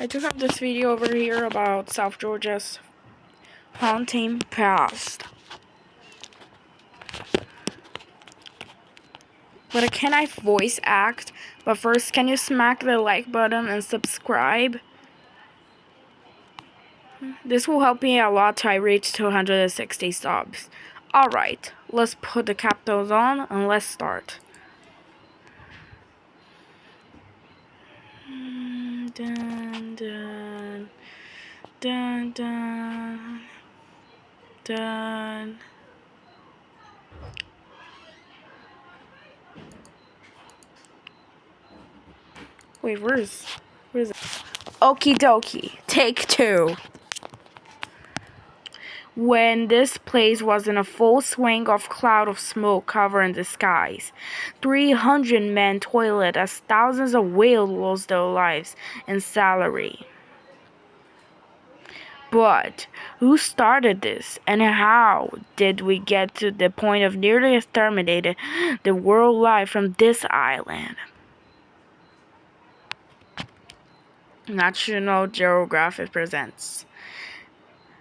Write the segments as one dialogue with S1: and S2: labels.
S1: I do have this video over here about South Georgia's haunting past. But can I voice act? But first, can you smack the like button and subscribe? This will help me a lot till I reach 260 subs. Alright, let's put the capitals on and let's start. Dun, dun, dun, dun, dun. Wait, where's it? Okie dokie, take 2. When this place was in a full swing of cloud of smoke covering the skies, 300 men toiled as thousands of whales lost their lives and salary. But who started this, and how did we get to the point of nearly exterminating the world life from this island? National Geographic presents.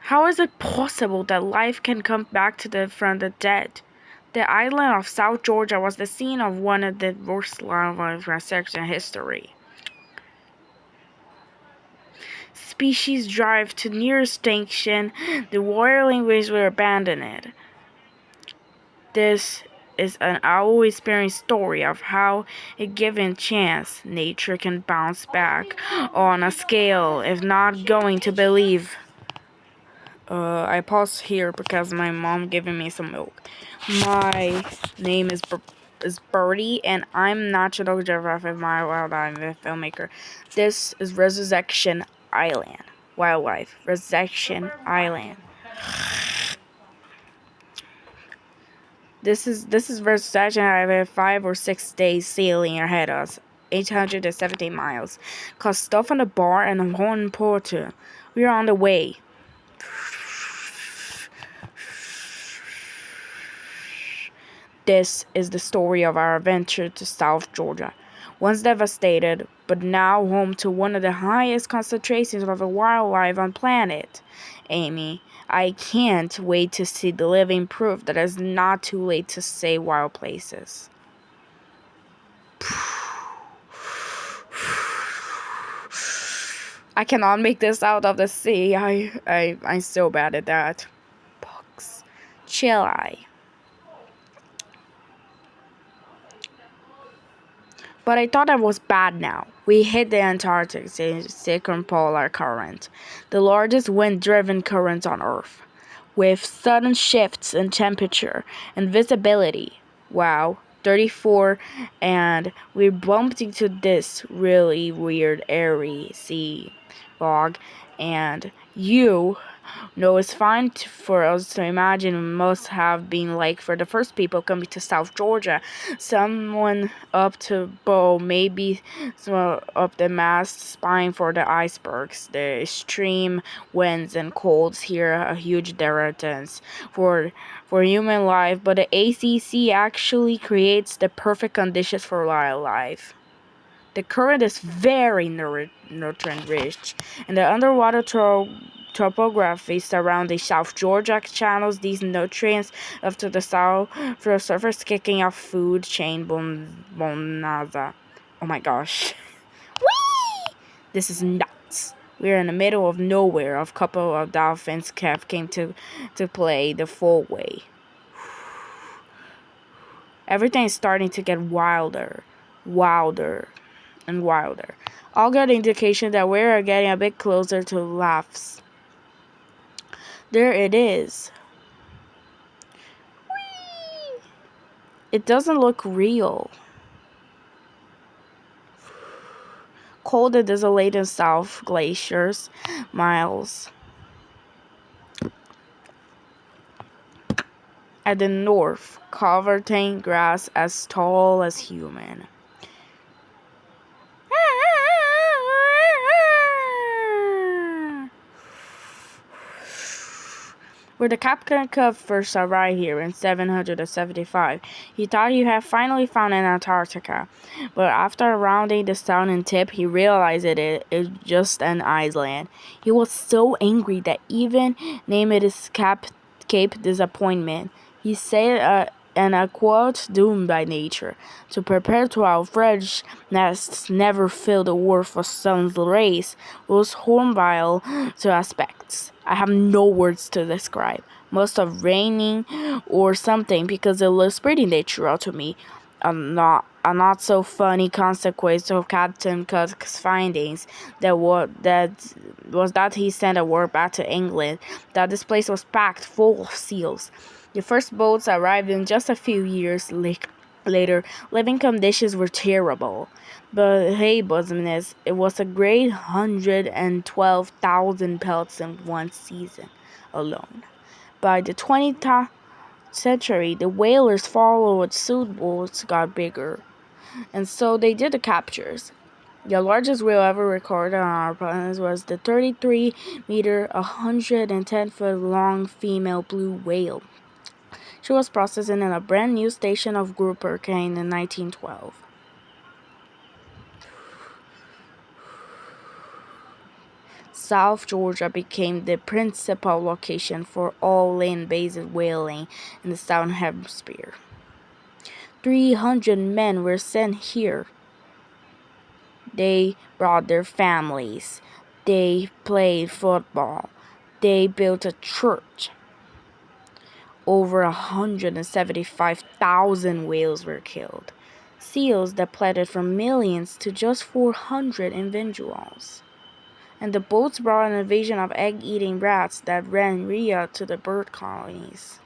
S1: How is it possible that life can come back from the dead? The island of South Georgia was the scene of one of the worst wildlife massacres in history. Species drive to near extinction, the whirling waves were abandoned. This is an always inspiring story of how, a given chance, nature can bounce back on a scale if not going to believe. I pause here because my mom giving me some milk. My name is Birdie, and I'm National Geographic wildlife filmmaker. This is Resurrection Island. Wildlife. Resurrection Island. This is Resurrection Island. 5 or 6 days sailing ahead of us. 870 miles. Cause stuff on the bar and a horn porter. We are on the way. This is the story of our adventure to South Georgia. Once devastated, but now home to one of the highest concentrations of wildlife on planet. Amy, I can't wait to see the living proof that it's not too late to save wild places. I cannot make this out of the sea. I'm so bad at that. Bugs. Chili. But I thought I was bad now. We hit the Antarctic circumpolar current, the largest wind-driven current on Earth, with sudden shifts in temperature and visibility. Wow, 34, and we bumped into this really weird airy sea fog, and it's fine for us to imagine it must have been like for the first people coming to South Georgia. Someone up to bow, maybe up the mast, spying for the icebergs. The extreme winds and colds here a huge deterrent for human life, but the ACC actually creates the perfect conditions for wildlife. The current is very nutrient-rich, and the underwater topography surrounding South Georgia channels these nutrients up to the surface, kicking off food chain bonanza. Oh my gosh. Whee! This is nuts. We're in the middle of nowhere. A couple of dolphins came to play the full way. Everything is starting to get wilder and wilder. All good indication that we're getting a bit closer to laughs. There it is. Whee! It doesn't look real. Cold and desolate in South Glaciers, miles. At the north, covered in grass as tall as human. Where the Captain Cook first arrived here in 775, he thought he had finally found Antarctica, but after rounding the southern tip, he realized it is just an island. He was so angry that even named it his Cape Disappointment. He said, and I quote, "Doomed by nature to perpetual French nests never fill the worth of sun's rays, was hornbile to aspects. I have no words to describe. Must have raining or something because it looks pretty natural to me. A not so funny consequence of Captain Cook's findings that was that he sent a word back to England that this place was packed full of seals. The first boats arrived in just a few years later. Living conditions were terrible. But hey, Bosmness, it was a great 112,000 pelts in one season alone. By the 20th century, the whalers followed suit, boats got bigger, and so they did the captures. The largest whale ever recorded on our planet was the 33-meter, 110-foot long female blue whale. She was processing in a brand new station of grouper cane in 1912. South Georgia became the principal location for all land-based whaling in the Southern Hemisphere. 300 men were sent here. They brought their families. They played football. They built a church. Over 175,000 whales were killed. Seals depleted from millions to just 400 individuals. And the boats brought an invasion of egg-eating rats that ran riot to the bird colonies.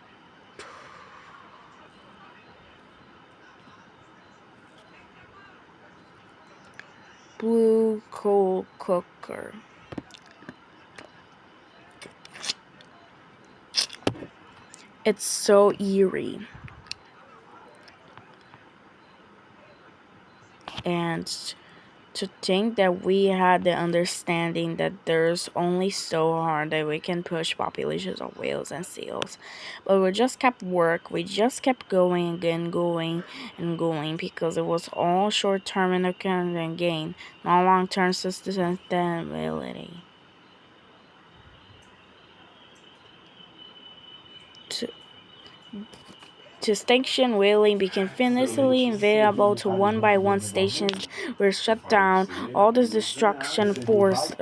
S1: Blue coal cooker. It's so eerie. And to think that we had the understanding that there's only so hard that we can push populations of whales and seals, but we just kept going and going and going because it was all short-term and gain, not long-term sustainability. To extinction, whaling became financially available to one-by-one stations were shut down. All this destruction forced.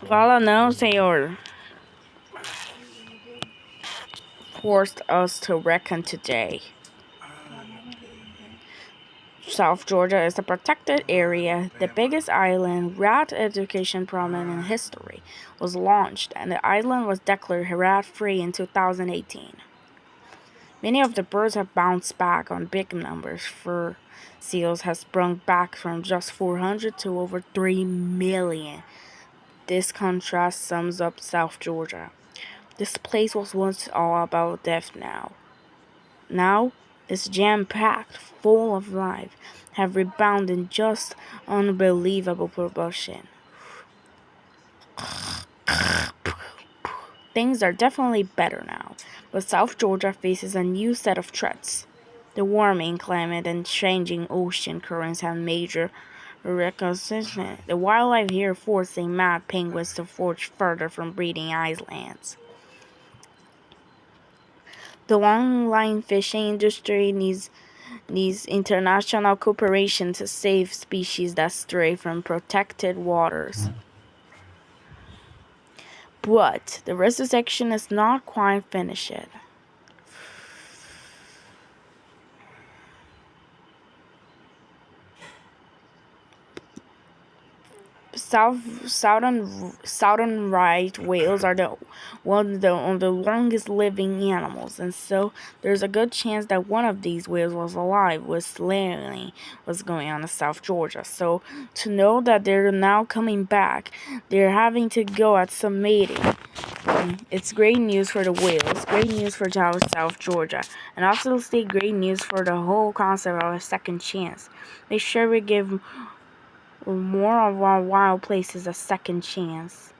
S1: Fala não, senhor. Forced us to reckon today. South Georgia is a protected area. The biggest island rat education program in history was launched, and the island was declared rat-free in 2018. Many of the birds have bounced back on big numbers. Fur seals have sprung back from just 400 to over 3 million. This contrast sums up South Georgia. This place was once all about death now. Now it's jam-packed, full of life, have rebounded in just unbelievable proportion. Things are definitely better now, but South Georgia faces a new set of threats. The warming climate and changing ocean currents have major repercussions. The wildlife here forcing mad penguins to forge further from breeding islands. The long-line fishing industry needs international cooperation to save species that stray from protected waters. But the resurrection is not quite finished. Southern right whales are the longest living animals, and so there's a good chance that one of these whales was alive when sailing was going on in South Georgia. So to know that they're now coming back, they're having to go at some mating. It's great news for the whales, great news for South Georgia, and also great news for the whole concept of a second chance. Make sure we give or more of our wild places a second chance.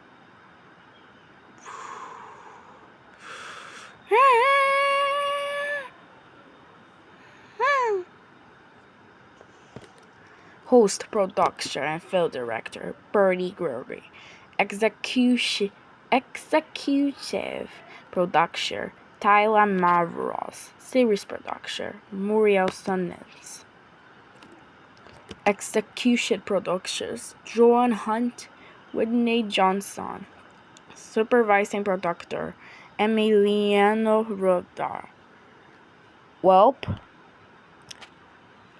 S1: Host, producer, and film director Bernie Gregory. Executive producer Tyler Mavros. Series producer Muriel Sunnens. Execution producers Joan Hunt, Whitney Johnson. Supervising producer Emiliano Rodar. Welp,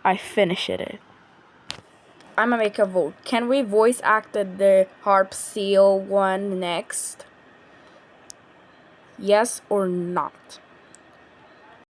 S1: I finished it. I'm gonna make a vote. Can we voice act the Harp Seal one next? Yes or not?